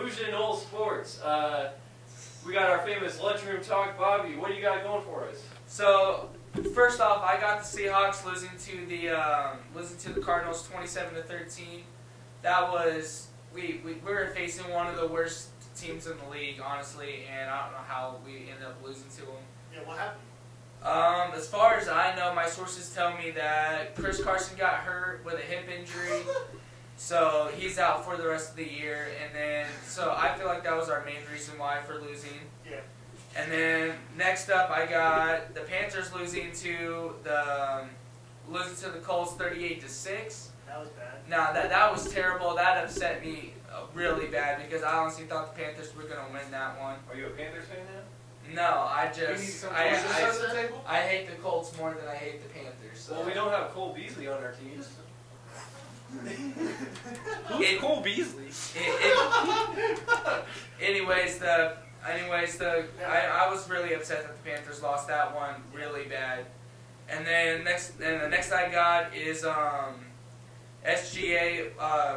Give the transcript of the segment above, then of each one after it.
Illusion Old Sports. We got our famous lunchroom talk. Bobby, what do you got going for us? So, first off, I got the Seahawks losing to the Cardinals 27-13. That was we were facing one of the worst teams in the league, honestly, and I don't know how we ended up losing to them. Yeah, what happened? As far as I know, my sources tell me that Chris Carson got hurt with a hip injury, so he's out for the rest of the year. And then, so I feel like that was our main reason why for losing. Yeah. And then next up, I got the Panthers losing to the Colts 38-6. That was bad. Now that was terrible. That upset me really bad because I honestly thought the Panthers were gonna win that one. Are you a Panthers fan now? No, I hate the Colts more than I hate the Panthers. So. Well, we don't have Cole Beasley on our team. Who's Cole Beasley? I was really upset that the Panthers lost that one really bad. And then the next I got is SGA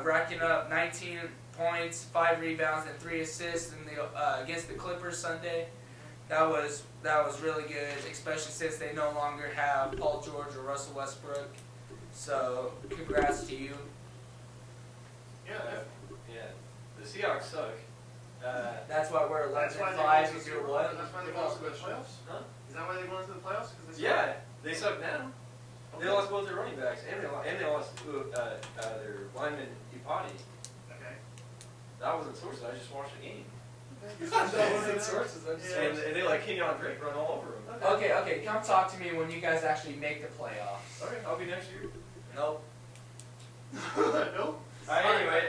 racking up 19 points, 5 rebounds, and 3 assists against the Clippers Sunday. That was really good, especially since they no longer have Paul George or Russell Westbrook. So, congrats to you. Yeah. Yeah. The Seahawks suck. That's why we're 11-5 because you're what? That's why they went to the playoffs? Huh? Is that why they went to the playoffs? Yeah, they suck now. They lost both their running backs, and they lost their lineman Ipati. Okay. That wasn't sources. I just watched the game. That wasn't sources. And they let Kenyon Drake run all over them. Okay, come talk to me when you guys actually make the playoffs. Okay, I'll be next year. Nope. Nope. Anyway,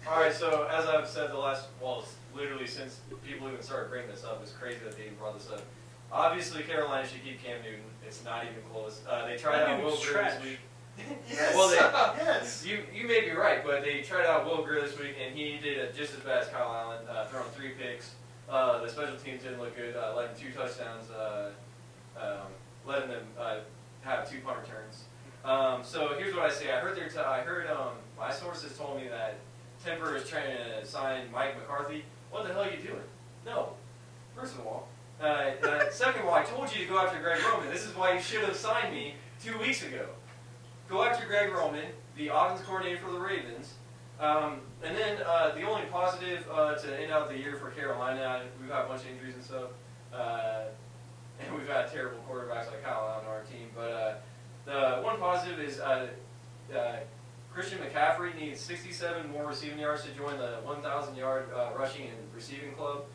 alright, so as I've said literally since people even started bringing this up, it's crazy that they even brought this up. Obviously, Carolina should keep Cam Newton. It's not even close. They tried out Will Grier this week. Yes. Well, yes. You may be right, but they tried out Will Grier this week, and he did just as bad as Kyle Allen, throwing 3 picks. The special teams didn't look good, letting 2 touchdowns, letting them have 2 punt returns. So here's what I say. I heard my sources told me that Temper is trying to sign Mike McCarthy. What the hell are you doing? No. First of all. Second of all, I told you to go after Greg Roman. This is why you should have signed me 2 weeks ago. Go after Greg Roman, the offense coordinator for the Ravens. And then the only positive to end out the year for Carolina, we've got a bunch of injuries and stuff. And we've had terrible quarterbacks like Kyle Allen on our team. But the one positive is Christian McCaffrey needs 67 more receiving yards to join the 1,000-yard rushing and receiving club.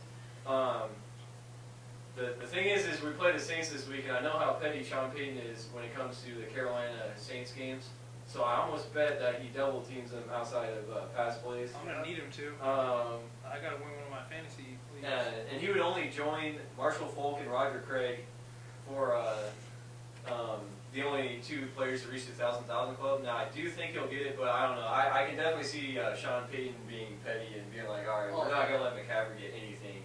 The thing is we play the Saints this week, and I know how petty Sean Payton is when it comes to the Carolina Saints games. So I almost bet that he double teams them outside of pass plays. I'm gonna need him to. I gotta win one of my fantasy leagues. And he would only join Marshall Falk and Roger Craig for the only 2 players to reach the 1,000 club. Now I do think he'll get it, but I don't know. I can definitely see Sean Payton being petty and being like, all right, we're not gonna let McCaffrey get anything,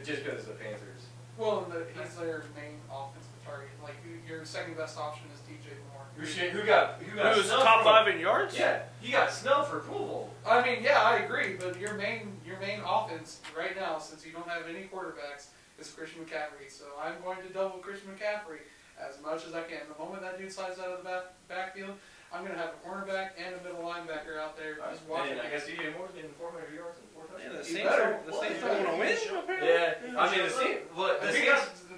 just because it's the Panthers. Well, he's their main offensive target. Like, your second best option is DJ Moore. Who got Who's snubbed top from- 5 in yards? Yeah, he got snubbed for Pro Bowl. I mean, yeah, I agree, but your main offense right now, since you don't have any quarterbacks, is Christian McCaffrey. So I'm going to double Christian McCaffrey as much as I can. The moment that dude slides out of the backfield, I'm going to have a cornerback and a middle linebacker out there just watching. I guess DJ Moore's getting 400 yards and 4 touchdowns. Yeah, the Saints don't want to win, apparently. Yeah, I mean, the Saints.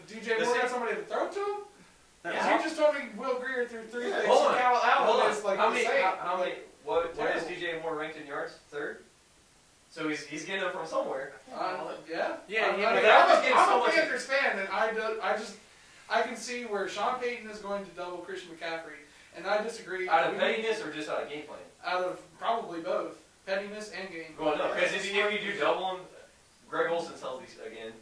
DJ Moore got somebody to throw to him? Yeah. You just told me Will Grier threw 3 picks. Hold on. Cal Hold Allen on. is like How the many? same. How many? What is DJ Moore ranked in yards? 3rd. So he's getting them from somewhere. Yeah. Yeah, I'm a Panthers fan, and I can see where Sean Payton is going to double Christian McCaffrey, and I disagree. Out of pettiness or just out of game plan? Out of probably both pettiness and game. Well, no, because if you do double him, Greg Olson's healthy again,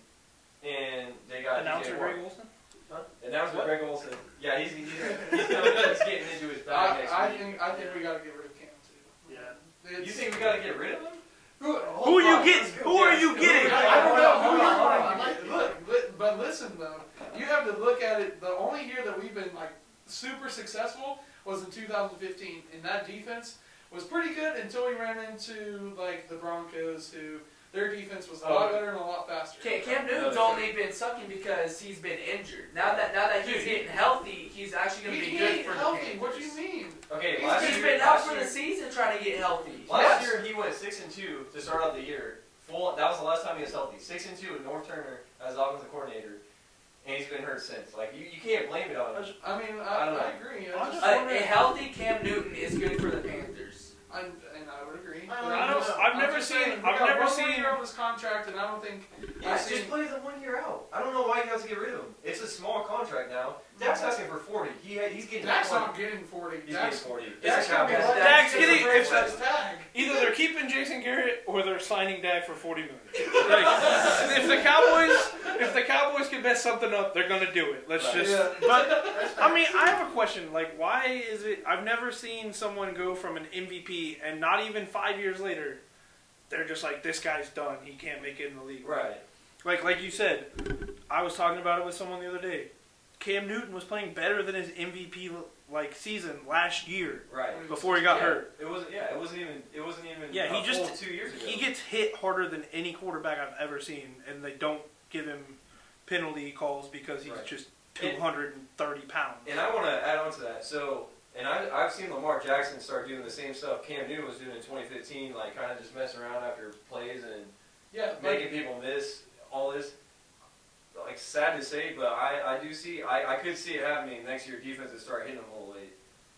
and they got Announcer DJ Greg Moore. Olson? Huh? Announcer Greg Olson. Yeah, he's getting into his bag next week. I think we got to get rid of Cam too. Yeah. You think we got to get rid of him? Who are you getting? Who are you getting? I don't know who Hold on. Look, but listen though, you have to look at it. The only year that we've been like super successful was in 2015, and that defense was pretty good until we ran into like the Broncos, who their defense was a lot better and a lot faster. Cam Newton's only been sucking because he's been injured. Now that he's getting healthy, he's actually going to be He good ain't for the healthy. Panthers. What do you mean? Okay, He's been out for the season trying to get healthy. Last year he went 6-2 to start out the year. That was the last time he was healthy. 6-2 with North Turner as offensive coordinator, and he's been hurt since. Like you can't blame it on him. I mean, I don't know. I agree. I'm just A healthy Cam Newton is good for the Panthers. And I would agree. I've never seen on this contract, and I don't think. Just play the 1 year out. I don't know why you have to get rid of him. It's a small contract now. Dak's asking for 40. He's getting Dak's 40. not getting 40. He's Dak's getting 40. Dak's It's a gonna be Cowboys. like Dak's that getting- because if of the tag. Either they're keeping Jason Garrett or they're signing Dak for $40 million. Like, if the Cowboys can mess something up, they're gonna do it. Let's just. Yeah. But I mean, I have a question. Like, why is it? I've never seen someone go from an MVP and not even 5 years later, they're just like, this guy's done. He can't make it in the league. Right. Like you said, I was talking about it with someone the other day. Cam Newton was playing better than his MVP season last year Right. before he got hurt. It wasn't even. Yeah, he a just- full 2 years ago. He gets hit harder than any quarterback I've ever seen, and they don't give him penalty calls because he's Right. just 230 pounds. And I want to add on to that. So, and I've seen Lamar Jackson start doing the same stuff Cam Newton was doing in 2015, like kind of just messing around after plays and Yeah, making people miss all this. Like, sad to say, but I do see, I could see it happening next year. Defenses start hitting them a little late.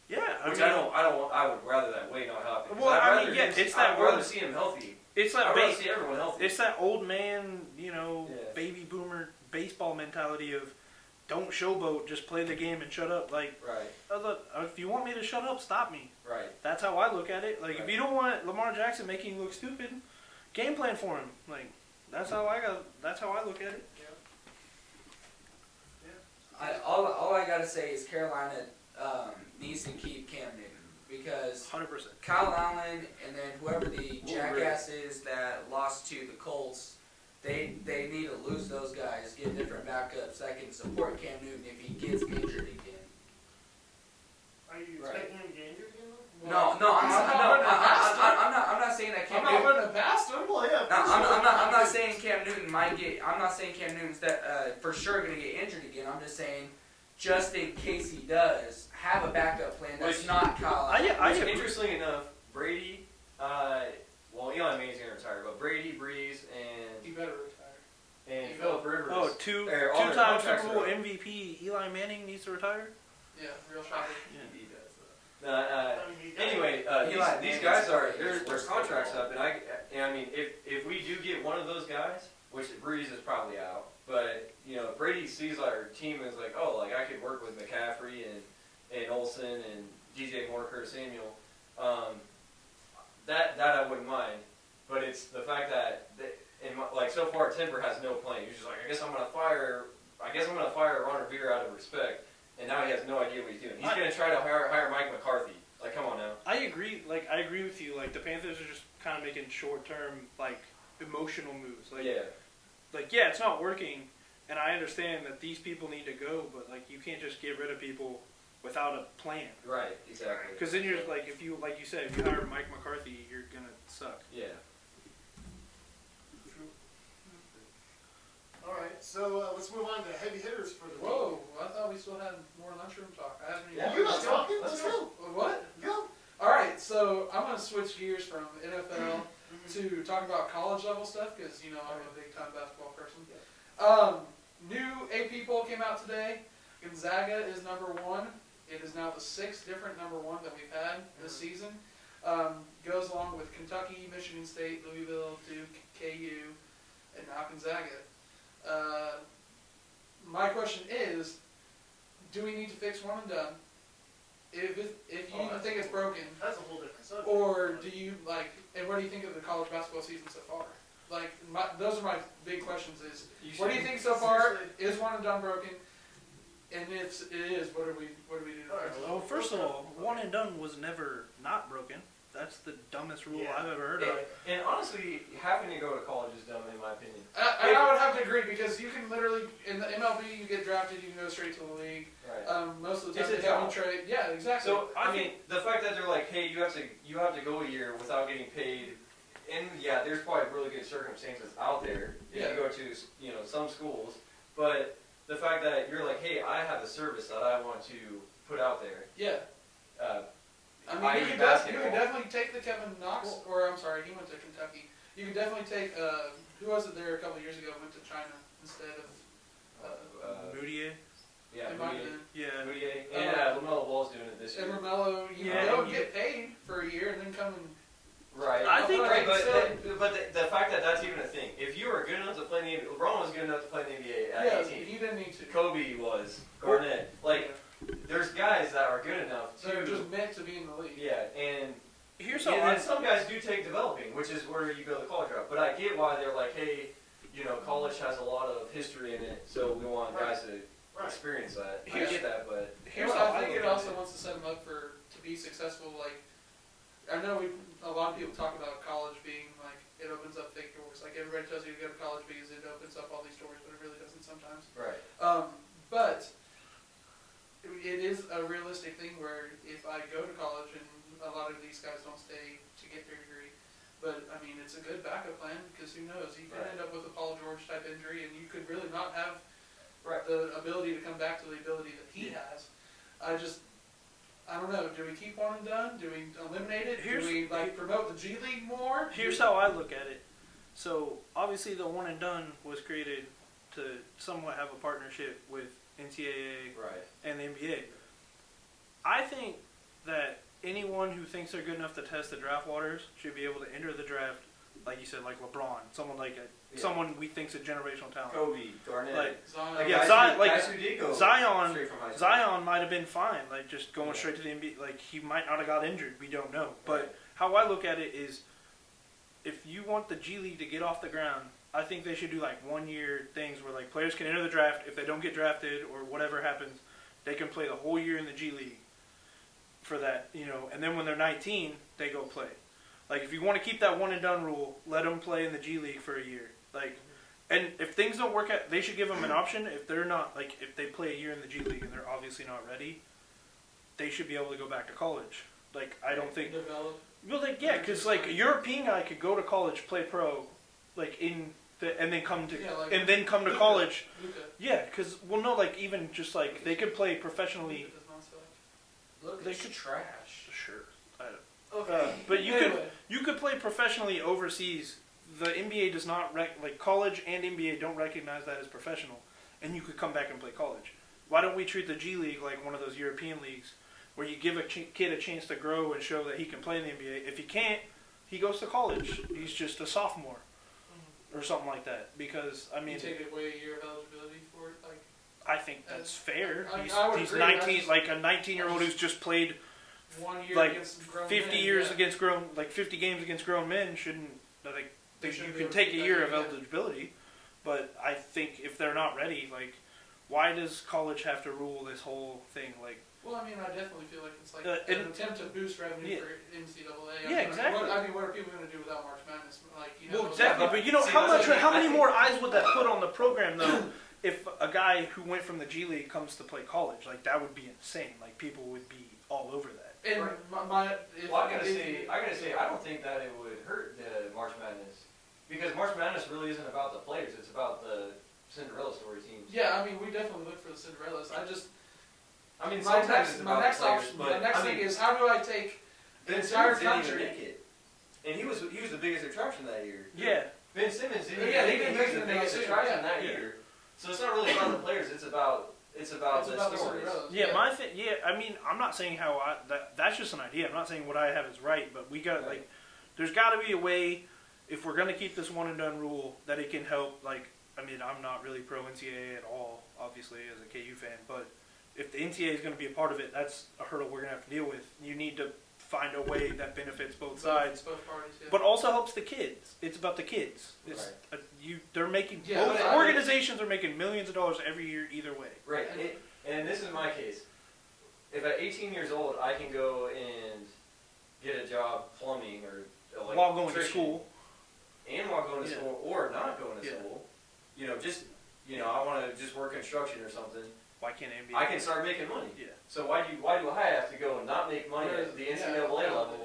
Yeah, Which I would rather that way not happen. Well, I mean, yeah, it's that I'd rather old- see him healthy. it's I'd that rather see everyone healthy. it's that old man, Yes. baby boomer baseball mentality of don't showboat, just play the game and shut up. Like, Right, if you want me to shut up, stop me. right. That's how I look at it. Like, Right. if you don't want Lamar Jackson making you look stupid, game plan for him. Like, that's how I look at it. All I gotta say is Carolina needs to keep Cam Newton because 100%. Kyle Allen and then whoever the jackass is that lost to the Colts, they need to lose those guys, get different backups that can support Cam Newton if he gets injured again. Are you Right. expecting him to get injured again? No, I'm not saying that Cam I'm not Newton. putting it past him. Well, yeah. No, I'm not saying Cam Newton might get. I'm not saying Cam Newton's for sure going to get injured again. I'm just saying, just in case he does, have a backup plan that's Which- not Kyle Allen. Which, interestingly enough, Brady, well, Eli Manning's going to retire, but Brady, Breeze, He better retire. Philip Rivers. Oh, all their two-time contracts Super Bowl are up. MVP Eli Manning needs to retire. Yeah, real shocker. He does, though. I mean, he does. Anyway, Eli these Manning's guys are great. their contracts up, and I mean, if we do get one of those guys, which Breeze is probably out, but if Brady sees our team as like, oh, like I could work with McCaffrey and Olsen and DJ Moore, Curtis Samuel, that I wouldn't mind, but it's the fact that like so far Timber has no plan. He's just like, I guess I'm gonna fire Ron Rivera out of respect, and now he has no idea what he's doing. He's gonna try to hire Mike McCarthy. Like, come on now. I agree. Like, I agree with you. Like, the Panthers are just kind of making short-term, like, emotional moves. Like, Yeah. it's not working, and I understand that these people need to go, but like, you can't just get rid of people without a plan. Right. Exactly. Because then you're like, if you said, if you hire Mike McCarthy, you're gonna suck. Yeah. All right, so let's move on to heavy hitters for the Whoa, I thought we still had more lunchroom talk. I haven't even. Yeah. You're not talking. Let's Let's go. go. What? Go. All right, so I'm gonna switch gears from NFL to talk about college level stuff because I'm a big time basketball person. New AP poll came out today. Gonzaga is number one. It is now the 6th different number one that we've had this season. Goes along with Kentucky, Michigan State, Louisville, Duke, KU, and now Gonzaga. My question is, do we need to fix one and done? If you even think it's broken, That's a whole different subject. or do you and what do you think of the college basketball season so far? Like, those are my big questions is, what do you think so far? Is one and done broken? And if it is, what do we do? All right, Well, first of all, one and done was never not broken. That's the dumbest rule Yeah. I've ever heard of. And honestly, having to go to college is dumb in my opinion. I would have to agree because you can literally in the MLB you get drafted, you can go straight to the league. Right. Most of the time It's a they don't job. trade. Yeah, exactly. So I mean, the fact that they're like, hey, you have to go a year without getting paid, and yeah, there's probably really good circumstances out there if Yeah. you go to some schools, but the fact that you're like, hey, I have a service that I want to put out there. yeah. I mean, i.e. you could basketball. definitely take the Kevin Knox, or I'm sorry, he went to Kentucky. You could definitely take who was it there a couple of years ago went to China instead of Moutier. Yeah, it might have Moutier. been. Yeah. Moutier. And LaMelo Ball's doing it this And year. Romelo, you Yeah. don't get paid for a year and then come and Right. I think- right, but so- the fact that that's even a thing. If you were good enough to play in the NBA, LeBron was good enough to play in the NBA at yeah, 18. he didn't need to. Kobe was. Garnett. Like, there's guys that are good enough They're to. just meant to be in the league. Yeah, and Here's how and I then some guys do take developing, which is where you go the college route. But I get why they're like, hey, college has a lot of history in it, so we want guys to Right. experience that. I Here's- get that, but here's Well, how I I think look it at also it. wants to set them up to be successful. Like, I know a lot of people talk about college being like it opens up fake doors. Like everybody tells you to go to college because it opens up all these doors, but it really doesn't sometimes. right. But it is a realistic thing where if I go to college and a lot of these guys don't stay to get their degree, but I mean it's a good backup plan because who knows, you could Right. end up with a Paul George type injury and you could really not have Right. the ability to come back to the ability that he has. I don't know. Do we keep one and done? Do we eliminate it? Here's- Do we promote the G League more? Here's how I look at it. So obviously the one and done was created to somewhat have a partnership with NCAA Right. and the NBA. I think that anyone who thinks they're good enough to test the draft waters should be able to enter the draft, like you said, like LeBron, someone someone we think's a generational talent. Kobe, Garnett. Like, Zion. Like yeah, guys, Zion- who, like, guys who did go Zion, straight from high school. Zion might have been fine, like just going Yeah. straight to the NBA. Like he might not have got injured, we don't know. But how I look at it is, if you want the G League to get off the ground, I think they should do like 1 year things where like players can enter the draft. If they don't get drafted or whatever happens, they can play the whole year in the G League for that, and then when they're 19, they go play. Like if you want to keep that one and done rule, let them play in the G League for a year. Like, and if things don't work out, they should give them an option. If they're not, like if they play a year in the G League and they're obviously not ready, they should be able to go back to college. Like I don't think. Develop. Well, like yeah, because like a European guy could go to college, play pro, like and then come to Yeah, like come to Luka. college. Luka. Yeah, because well, no, like even just like they could play professionally. Luka does not suck. Look, They it's could- trash. Sure, Okay. but you Anyway. could you could play professionally overseas. The NBA does not like college and NBA don't recognize that as professional, and you could come back and play college. Why don't we treat the G League like one of those European leagues where you give a kid a chance to grow and show that he can play in the NBA? If he can't, he goes to college. He's just a sophomore or something like that. Because I mean, You take away a year of eligibility for it, like I think that's fair. I would He's agree, I 19, just- like a 19-year-old who's just played 1 year like against grown 50 men, years yeah. against grown, like 50 games against grown men shouldn't. I think They you shouldn't be can able to take a do that, year of yeah. eligibility, but I think if they're not ready, like, why does college have to rule this whole thing? Like, Well, I mean, I definitely feel like it's like and- an attempt to boost revenue Yeah. for NCAA. Yeah, exactly. What are people going to do without March Madness? Like, well, exactly. but- But you know, see, how that's much, what how I many think- more eyes would that put on the program though? If a guy who went from the G League comes to play college, like that would be insane. Like people would be all over that. And if, Well, I gotta say, I don't think that it would hurt the March Madness because March Madness really isn't about the players; it's about the Cinderella story teams. yeah, I mean, we definitely look for the Cinderellas. I mean, My sometimes next, it's my about next the players, option, but my next I thing mean, is how do I take the Ben entire Simmons didn't even country? make it, and he was the biggest attraction that year. Yeah, Ben Simmons didn't Yeah, even he make it; didn't he make was it the in the biggest season, attraction yeah. that Yeah. year. So it's not really about the players; it's about the It's about the stories. Cinderellas. yeah. My thing, yeah. I mean, I'm not saying how that's just an idea. I'm not saying what I have is right, but we got Right. like, there's got to be a way if we're gonna keep this one and done rule that it can help. Like, I mean, I'm not really pro NCAA at all, obviously, as a KU fan, but if the NCAA is going to be a part of it, that's a hurdle we're going to have to deal with. You need to find a way that benefits both sides, Both parties, yeah. but also helps the kids. It's about the kids. It's they're making Yeah, both but I- organizations are making millions of dollars every year either way. Right, and this is my case. If at 18 years old I can go and get a job plumbing or like While going to electrician, school, and while going to Yeah. school or not going to Yeah. school, I want to just work construction or something. Why can't NBA? I can start making money. Yeah. So why do I have to go and not make money at the NCAA level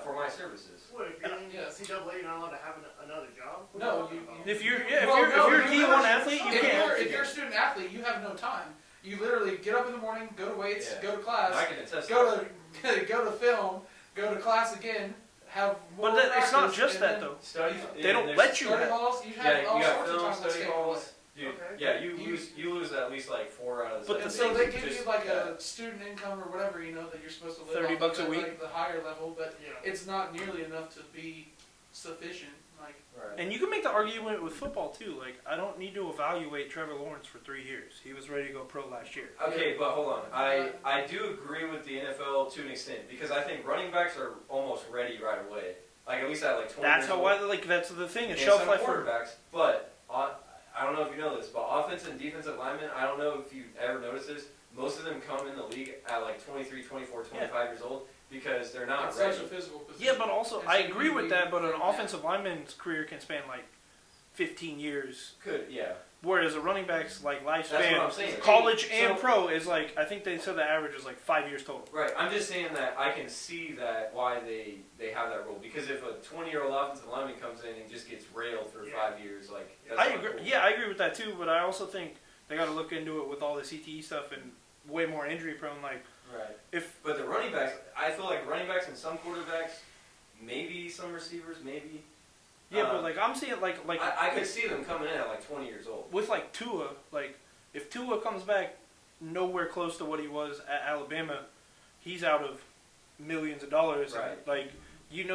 for my services? What, if you're in Yeah. NCAA, you're not allowed to have another job? What No, are talking you- about? If you're Well, a you D1 athlete, you If can't. you're a student athlete, you have no time. You literally get up in the morning, go to weights, Yeah. go to I class, can attest to go that. to go to film, go to class again, have more But it's not practice, just and that then though. Study. They don't let you Study have. halls, you have Yeah, all you got sorts of film, time that's study taken away. halls. Dude, Okay. yeah, you lose at least like 4 out of the But 7 And so days. they You give just- you like a student income or whatever, that you're supposed to live 30 off bucks of a at, week. like the higher level, but Yeah. it's not nearly enough to be sufficient. Like, Right. And you can make the argument with football too. Like, I don't need to evaluate Trevor Lawrence for 3 years. He was ready to go pro last year. Okay, but hold on. I do agree with the NFL to an extent because I think running backs are almost ready right away. Like at least at like 20 That's years how old. I like. That's the thing. It's And shelf some life for. quarterbacks. But I don't know if you know this, but offensive and defensive linemen, I don't know if you've ever noticed this. Most of them come in the league at like 23, 24, 25 years old because they're not it's ready. such a physical position. Yeah, but also And I so agree you with need that. But an to- offensive lineman's career can span like 15 years, Could, yeah. whereas a running back's like That's what I'm lifespan, saying. college and So- pro, is like I think they said the average is like 5 years total. Right. I'm just saying that I can see that why they have that rule because if a 20-year-old offensive lineman comes in and just gets railed for Yeah. 5 years, like that's I not agree. cool. Yeah, I agree with that too. But I also think they got to look into it with all the CTE stuff and way more injury prone. Like Right. if But the running backs, I feel like running backs and some quarterbacks, maybe some receivers, maybe. yeah, but like I'm seeing like I could see them coming in at like 20 years old. with like Tua, like if Tua comes back nowhere close to what he was at Alabama, he's out of millions of dollars. Right. And, like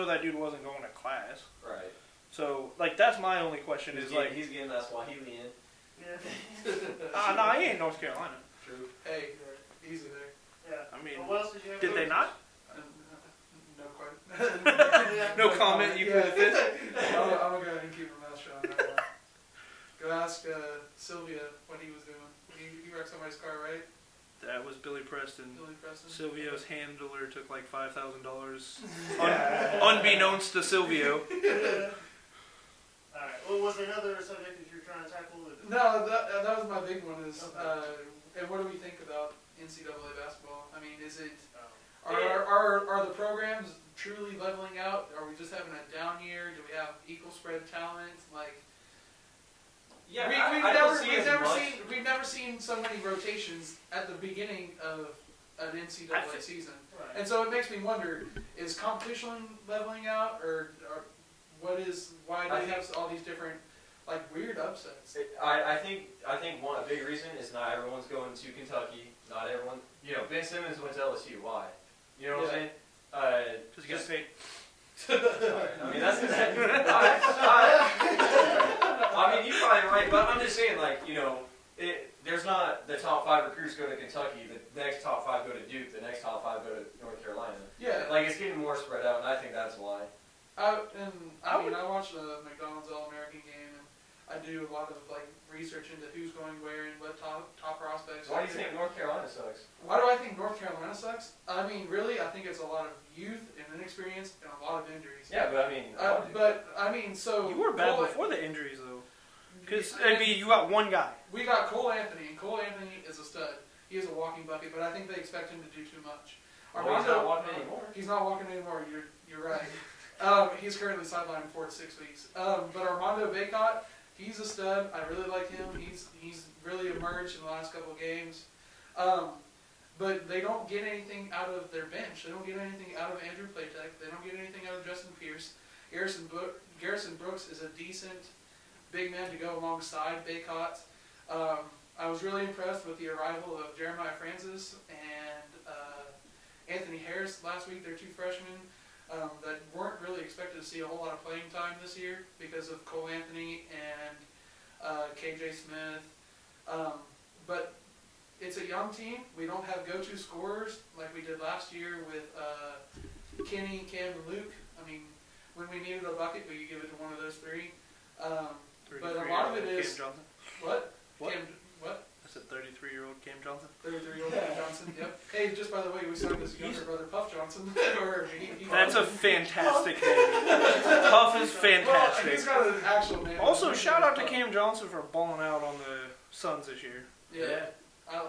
that dude wasn't going to class. Right. So like that's my only question He's is getting, like, he's getting that Swahili in. Yeah. no, he ain't North Carolina. True. Hey, easy there. Yeah. I mean, Well, what else did you have? did they not? No question. No comment. You put it this. I'm gonna go ahead and keep my mouth shut on that one. Go ask Sylvia what he was doing. He wrecked somebody's car, right? That was Billy Preston. Billy Preston. Silvio's handler took like $5,000, unbeknownst to Silvio. Alright, well, was there another subject that you're trying to tackle? No, that was my big one. Is and what do we think about NCAA basketball? I mean, is it are the programs truly leveling out? Are we just having a down year? Do we have equal spread talent? Like, Yeah, we've I don't see as much. we've never seen so many rotations at the beginning of an NCAA season, Right. and so it makes me wonder: is competition leveling out, or why do we have all these different like weird upsets? I think a big reason is not everyone's going to Kentucky. Not everyone. Ben Simmons went to LSU. Why? You know what Yeah. I'm saying? Because he got paid. I mean, that's I mean, you're probably right, but I'm just saying, like, there's not the top 5 recruits go to Kentucky, the next top 5 go to Duke, the next top 5 go to North Carolina. Yeah. Like, it's getting more spread out, and I think that's why. I watch the McDonald's All-American game, and I do a lot of like research into who's going where and what top prospects. Why do you think North Carolina sucks? Why do I think North Carolina sucks? I mean, really, I think it's a lot of youth and inexperience and a lot of injuries. Yeah, but I mean, So You were bad Cole- before the injuries though. Because I mean, you got one guy. we got Cole Anthony, and Cole Anthony is a stud. He is a walking bucket, but I think they expect him to do too much. Well, he's not walking anymore. He's not walking anymore. You're right. He's currently sidelined 4 to 6 weeks. But Armando Bacot, he's a stud. I really like him. He's really emerged in the last couple of games. But they don't get anything out of their bench. They don't get anything out of Andrew Platek. They don't get anything out of Justin Pierce. Garrison Brooks is a decent big man to go alongside Bacot. I was really impressed with the arrival of Jeremiah Francis and Anthony Harris last week. They're 2 freshmen that weren't really expected to see a whole lot of playing time this year because of Cole Anthony and KJ Smith. But it's a young team. We don't have go-to scorers like we did last year with Kenny, Cam, and Luke. I mean, when we needed a bucket, we could give it to one of those 3. But a lot of it is- Cam Johnson. What? What? Cam, what? I said 33-year-old Cam Johnson. 33-year-old Cam Johnson. Yep. Hey, just by the way, we signed his younger brother Puff Johnson. That's a fantastic name. Puff is Well, fantastic. he's got an actual name. Also, shout out to Cam Johnson for balling out on the Suns this year. Yeah. I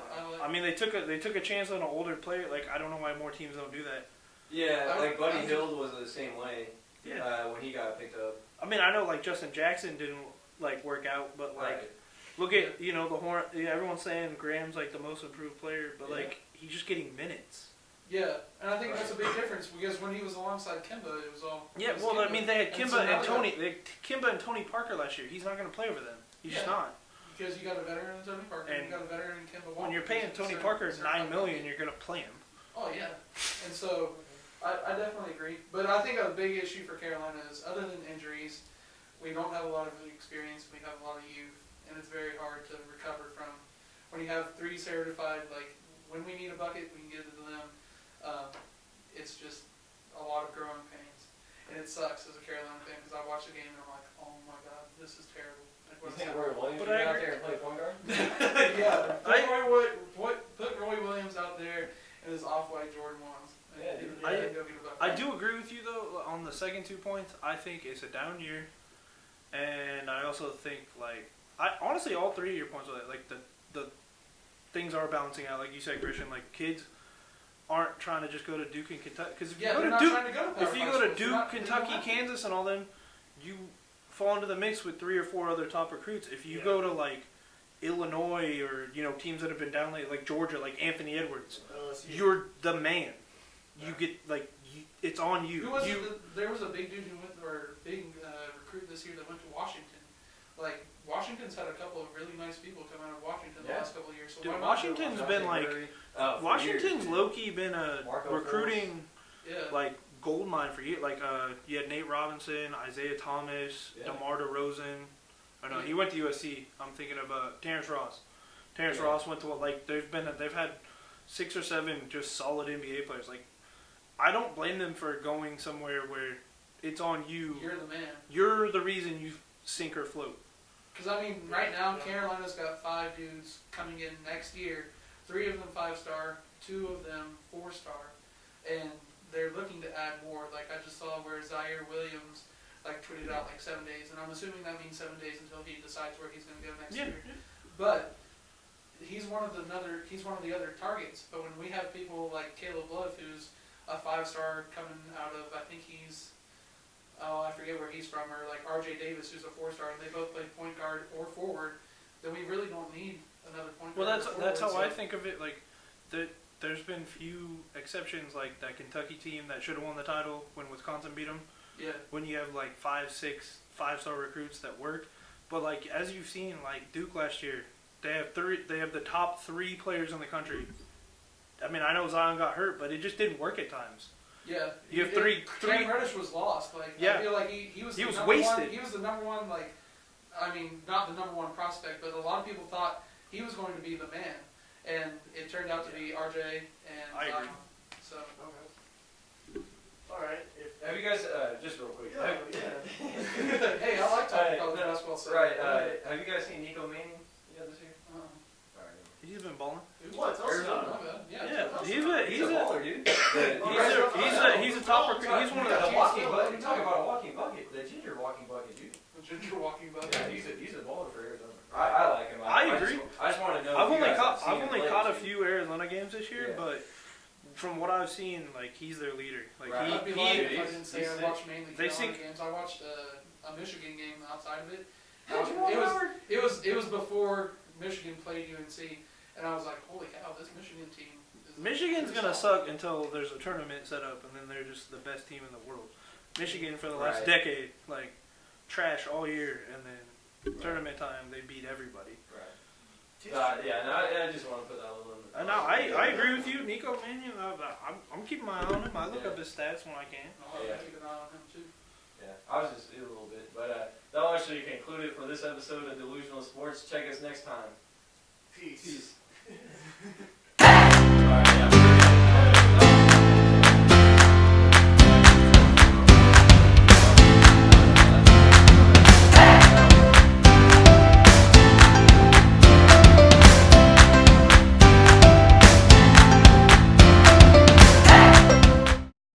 I mean, they took a chance on an older player. Like, I don't know why more teams don't do that. Yeah, like Buddy Hield was the same way. Yeah. When he got picked up. I mean, I know like Justin Jackson didn't like work out, but like Right. look at the Horn. Yeah, everyone's saying Graham's like the most improved player, but like he's just getting minutes. Yeah, and I think that's a big difference because when he was alongside Kimba, it was all. Yeah, it was well, Kimba. I mean, they had And Kimba so now and they Tony. Kimba and Tony Parker last year. He's not going to play over them. He's just Yeah. not. Because you got a veteran in Tony Parker, And you got a veteran in Kimba Walker. When you're paying Tony Parker $9 million, you're going to play him. Oh yeah, and so I definitely agree. But I think a big issue for Carolina is other than injuries, we don't have a lot of experience. We have a lot of youth, and it's very hard to recover from. When you have three certified, like when we need a bucket, we can give it to them. It's just a lot of growing pains, and it sucks as a Carolina fan because I watch the game and I'm like, oh my god, this is terrible. Like, You what's think happening? Roy Williams But should I get out agree. there and play point guard? Yeah, put Roy Williams out there in his off-white Jordan ones. And Yeah, dude. and go get a bucket. I do agree with you though on the second 2 points. I think it's a down year, and I also think like honestly all 3 of your points are like the things are balancing out. Like you said, Christian, like kids aren't trying to just go to Duke and Kentucky because if you Yeah, go they're to not Duke, trying to go to Power if you Five go to schools. They're Duke, not- they don't Kentucky, have to. Kansas, and all them, you fall into the mix with 3 or 4 other top recruits. If you go to like Illinois or teams that have been down late, like Georgia, like Anthony Edwards, you're the man. You get like it's on you. Who was it? There was a big dude who went, or big recruit this year that went to Washington. Like Washington's had a couple of really nice people come out of Washington the Yeah. last couple of years. So Dude, why not Washington's go to been Washington? like For Washington's years. low-key been a Marco recruiting Yeah. like gold mine for years. Like you had Nate Robinson, Isaiah Thomas, Yeah. DeMar DeRozan. I know he went to USC. I'm thinking of Terrence Ross. Terrence Yeah. Ross went to they've had 6 or 7 just solid NBA players. Like I don't blame them for going somewhere where it's on you. You're the man. You're the reason you sink or float. Because I mean, right now Carolina's got 5 dudes coming in next year. 3 of them 5-star, 2 of them 4-star, and they're looking to add more. Like I just saw where Zaire Williams like tweeted out like 7 days, and I'm assuming that means 7 days until he decides where he's going to go next year. But he's one of the other targets. But when we have people like Caleb Love, who's a 5-star coming out of, I think he's, I forget where he's from, or like RJ Davis, who's a 4-star, and they both play point guard or forward, then we really don't need another point Well, guard. that's or how forward. I think of it. Like there's been few exceptions, like that Kentucky team that should have won the title when Wisconsin beat them. Yeah, When you have like 5, 6 5-star recruits that work, but like as you've seen, like Duke last year, they have the top 3 players in the country. I mean, I know Zion got hurt, but it just didn't work at times. yeah. You have three- Cam Reddish was lost. Like Yeah. I feel like he was He the was number wasted. One, he was the number one. Like I mean, not the number one prospect, but a lot of people thought he was going to be the man, and it turned out to be RJ and I agree. Zion. So All right. Have you guys, just real quick, Yeah. hey, I like talking Uh, college basketball. So right, have you guys seen Nico Manning this year? Alright. He's been balling. What? Tell us about Not it. bad. Yeah. Yeah, He's a baller, dude. he's a top recruit. He's one of a the walking bucket. You're talking about a walking bucket. The ginger walking bucket, dude. The ginger walking bucket. Yeah, he's a baller for Arizona. I like him. I agree. I just want to know. I've if you only guys caught have seen I've him only play caught a this year. few Arizona games this year, Yeah. but from what I've seen, like he's their leader. Like Right. I'd be he lying if I he's- didn't say he's I sick. watched mainly They Carolina sink- games. I watched a Michigan game outside of it. How'd you walk It was- over? It was before Michigan played UNC, and I was like, holy cow, this Michigan team. Is Michigan's pretty gonna solid. suck until there's a tournament set up, and then they're just the best team in the world. Michigan for the last Right. decade, like trash all year, and then tournament time they beat everybody. Right. Yeah, no, I just want to put that little in. And now I agree with you, Nico Mannion. I'm keeping my eye on him. I look up his stats when I can. I'll Yeah. keep an eye on him too. Yeah, I was just a little bit, but that'll actually conclude it for this episode of Delusional Sports. Check us next time. Peace. Peace.